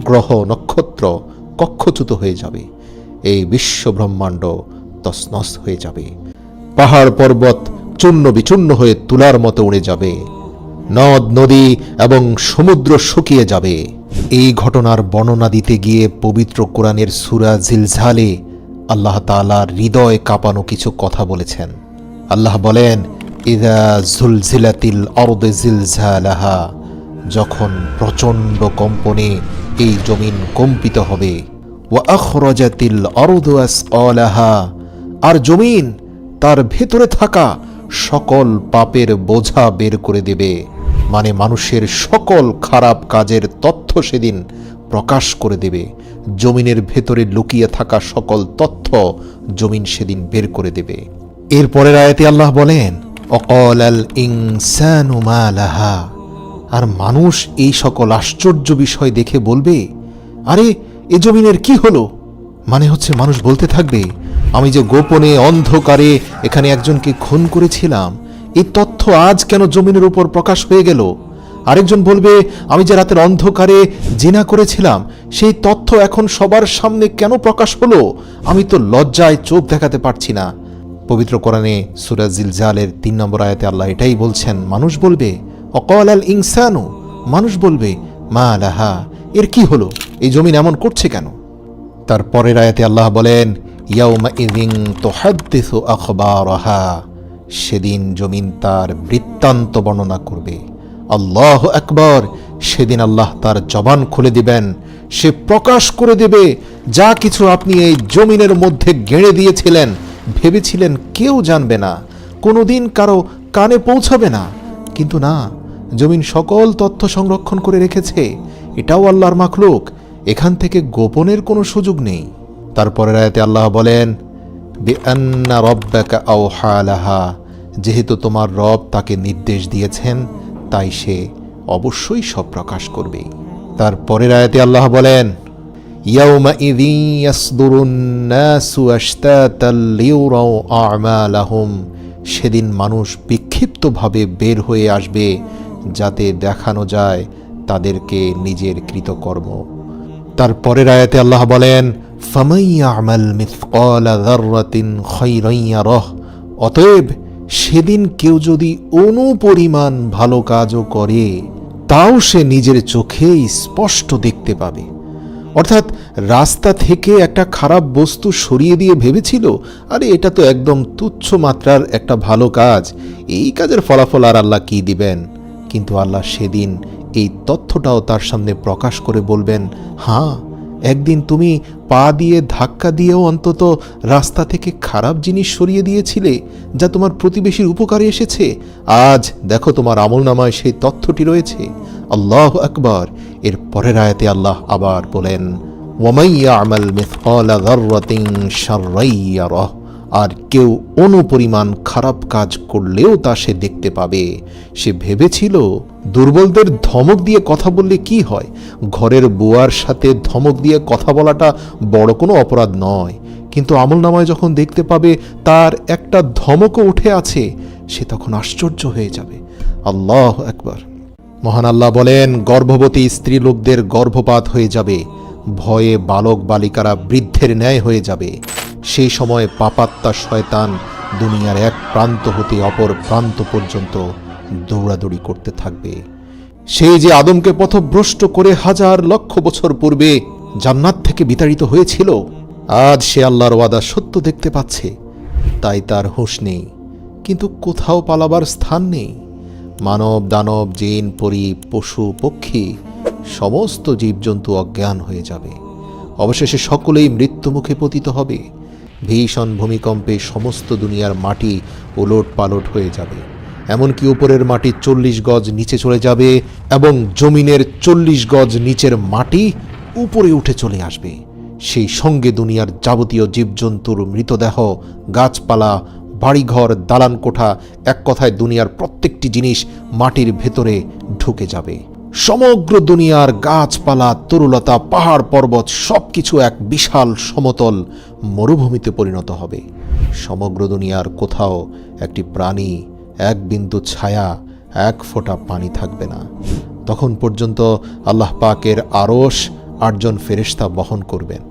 গ্রহ নক্ষত্র কক্ষচ্যুত হয়ে যাবে। এই বিশ্ব ব্রহ্মাণ্ড তছনছ হয়ে যাবে। পাহাড় পর্বত চূর্ণ বিচূর্ণ হয়ে তুলার মতো উড়ে যাবে। নদ নদী এবং সমুদ্র শুকিয়ে যাবে। এই ঘটনার বর্ণনা দিতে গিয়ে পবিত্র কোরআনের সূরা জিলজালে আল্লাহ তাআলা হৃদয় কাঁপানো কিছু কথা বলেছেন। আল্লাহ বলেন, ইযা জুলজিলাতিল আরদু জিলজালাহা, যখন প্রচণ্ড কম্পনে এই জমিন কম্পিত হবে। ওয়া আখরাজাতিল আরদু আসকালাহা, আর জমিন তার ভেতরে থাকা সকল পাপের বোঝা বের করে দেবে। মানে মানুষের সকল খারাপ কাজের তথ্য সেদিন প্রকাশ করে দেবে। জমিনের ভেতরে লুকিয়ে থাকা সকল তথ্য জমিন সেদিন বের করে দেবে। এরপরের আয়াতে আল্লাহ বলেন, অকালাল ইনসানু মা লাহা, আর মানুষ এই সকল আশ্চর্য বিষয় দেখে বলবে, আরে এ জমিনের কি হলো? মানে হচ্ছে মানুষ বলতে থাকবে, আমি যে গোপনে অন্ধকারে এখানে একজনকে খুন করেছিলাম, এই তথ্য আজ কেন জমিনের উপর প্রকাশ হয়ে গেল? আরেকজন বলবে, আমি যে রাতের অন্ধকারে জিনা করেছিলাম, সেই তথ্য এখন সবার সামনে কেন প্রকাশ হলো? আমি তো লজ্জায় চোখ দেখাতে পারছি না। পবিত্র কোরআনে সূরা জিলজালের ৩ নম্বর আয়াতে আল্লাহ এটাই বলছেন। মানুষ বলবে, অকালাল ইনসানু, মানুষ বলবে, মা লাহা, এর কি হলো? এই জমিন এমন করছে কেন? তার পরের আয়াতে আল্লাহ বলেন, ইয়াউমাইযিন তুহাদ্দিসু আখবারাহা, সেদিন জমিন তার বৃত্তান্ত বর্ণনা করবে। আল্লাহু আকবার, সেদিন আল্লাহ তার জবান খুলে দিবেন। সে প্রকাশ করে দেবে যা কিছু আপনি এই জমিনের মধ্যে গেড়ে দিয়েছিলেন, ভেবেছিলেন কেউ জানবে না, কোনোদিন কারো কানে পৌঁছাবে না। কিন্তু না, জমিন সকল তথ্য সংরক্ষণ করে রেখেছে। এটাও আল্লাহর মাখলুক, এখান থেকে গোপনের কোনো সুযোগ নেই। তারপরের আয়াতে আল্লাহ বলেন, বিআন্না রাব্বাকা আওহা লাহা, যেহেতু তোমার রব তাকে নির্দেশ দিয়েছেন, তাই সে অবশ্যই সব প্রকাশ করবে। তারপরের আয়াতে আল্লাহ বলেন, ইয়াউমাইযিন ইয়াসদুরুন নাসু আশতাতাল লিউরাউ আমালাহুম, সেদিন মানুষ বিক্ষিপ্তভাবে বের হয়ে আসবে যাতে দেখানো যায় তাদেরকে নিজের কৃতকর্ম। তারপরের আয়াতে আল্লাহ বলেন, ফামান ইয়ামাল মিসকালা যাররাতিন খায়রান ইয়ারাহ, অতএব সেদিন কেউ যদি অনুপরিমাণ ভালো কাজও করে, তাও সে নিজের চোখেই স্পষ্ট দেখতে পাবে। অর্থাৎ রাস্তা থেকে একটা খারাপ বস্তু সরিয়ে দিয়ে ভেবেছিল, আরে এটা তো একদম তুচ্ছ মাত্রার একটা ভালো কাজ, এই কাজের ফলাফল আর আল্লাহ কি দিবেন? কিন্তু আল্লাহ সেদিন এই তথ্যটাও তার সামনে প্রকাশ করে বলবেন, হ্যাঁ, একদিন তুমি পা দিয়ে ধাক্কা দিয়েও অন্তত রাস্তা থেকে খারাপ জিনিস সরিয়ে দিয়েছিলে, যা তোমার প্রতিবেশীর উপকারে এসেছে। আজ দেখো তোমার আমলনামায় সেই তথ্যটি রয়েছে। আল্লাহু আকবার। এর পরের আয়াতে আল্লাহ আবার বলেন, ওয়ামান ইয়ামাল মিসকালা যাররাতিন শাররান ইয়ারাহ, আর কেউ অনুপরিমাণ খারাপ কাজ করলেও তা সে দেখতে পাবে। সে ভেবেছিল দুর্বলদের ধমক দিয়ে কথা বললে কি হয়, ঘরের বুয়ার সাথে ধমক দিয়ে কথা বলাটা বড় কোনো অপরাধ নয়। কিন্তু আমলনামায় যখন দেখতে পাবে তার একটা ধমকও উঠে আছে, সে তখন আশ্চর্য হয়ে যাবে। আল্লাহু আকবার। মহান আল্লাহ বলেন, গর্ভবতী স্ত্রী লোকদের গর্ভপাত হয়ে যাবে, ভয়ে বালক বালিকারা বৃদ্ধের ন্যায় হয়ে যাবে। সেই সময় পাপাত্মা শয়তান দুনিয়ার এক প্রান্ত হতে অপর প্রান্ত পর্যন্ত দৌড়াদৌড়ি করতে থাকবে। সেই যে আদমকে পথভ্রষ্ট করে হাজার লক্ষ বছর পূর্বে জান্নাত থেকে বিতাড়িত হয়েছিল, আজ সে আল্লাহর ওয়াদা সত্য দেখতে পাচ্ছে। তাই তার হুঁশ নেই, কিন্তু কোথাও পালাবার স্থান নেই। মানব দানব জিন পরী পশু পক্ষী সমস্ত জীবজন্তু অজ্ঞান হয়ে যাবে। অবশেষে সকলেই মৃত্যুমুখে পতিত হবে। ভীষণ ভূমিকম্পে সমস্ত দুনিয়ার মাটি ওলট পালট হয়ে যাবে। এমনকি উপরের মাটি 40 গজ নিচে চলে যাবে এবং জমিনের 40 গজ নিচের মাটি উপরে উঠে চলে আসবে। সেই সঙ্গে দুনিয়ার যাবতীয় জীবজন্তুর মৃতদেহ, গাছপালা, বাড়িঘর, দালান কোঠা, এক কথায় দুনিয়ার প্রত্যেকটি জিনিস মাটির ভেতরে ঢুকে যাবে। সমগ্র দুনিয়ার গাছপালা, তরুলতা, পাহাড় পর্বত সবকিছু এক বিশাল সমতল মরুভূমিতে পরিণত হবে। সমগ্র দুনিয়ার কোথাও একটি প্রাণী, এক বিন্দু ছায়া, এক ফোঁটা পানি থাকবে না। তখন পর্যন্ত আল্লাহ পাকের আরশ 8 জন ফেরেশতা বহন করবেন।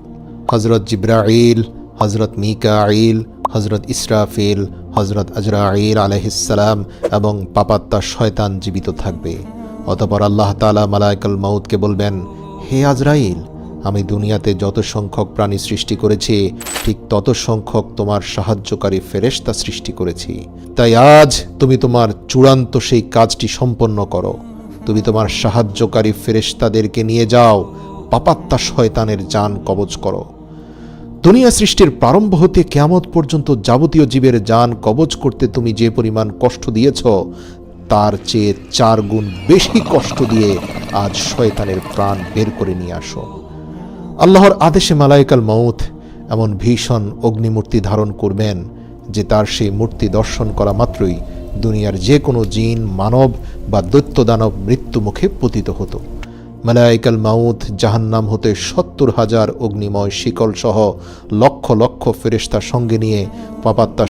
হযরত জিবরাইল, হযরত মিকাইল, হযরত ইসরাফিল, হযরত আজরাইল আলাইহিসসালাম এবং পাপাত্মা শয়তান জীবিত থাকবে। অতঃপর আল্লাহ তাআলা মালায়েকুল মাউতকে বলবেন, হে আজরাইল, আমি দুনিয়াতে যত সংখ্যক প্রাণী সৃষ্টি করেছি ঠিক তত সংখ্যক তোমার সাহায্যকারী ফেরেশতা সৃষ্টি করেছি। তাই আজ তুমি তোমার চূড়ান্ত সেই কাজটি সম্পন্ন করো। তুমি তোমার সাহায্যকারী ফেরেশতাদেরকে নিয়ে যাও, পাপাত্মা শয়তানের জান কবজ করো। দুনিয়া সৃষ্টির প্রারম্ভ হতে কিয়ামত পর্যন্ত যাবতীয় জীবের জান কবজ করতে তুমি যে পরিমাণ কষ্ট দিয়েছ, তার চেয়ে 4 গুণ বেশি কষ্ট দিয়ে আজ শয়তানের প্রাণ বের করে নিয়ে আসো। আল্লাহর আদেশে মালায়েকুল মাউত এমন ভীষণ অগ্নিমূর্তি ধারণ করবেন যে তার সেই মূর্তি দর্শন করা মাত্রই দুনিয়ার যে কোনো জিন, মানব বা দৈত্য দানব মৃত্যু মুখে পতিত হতো। মালায়েকুল মাউত জাহান্নাম হতে 70,000 অগ্নিময় শিকল সহ লক্ষ লক্ষ ফেরেশতা সঙ্গে নিয়ে পাপাত্মা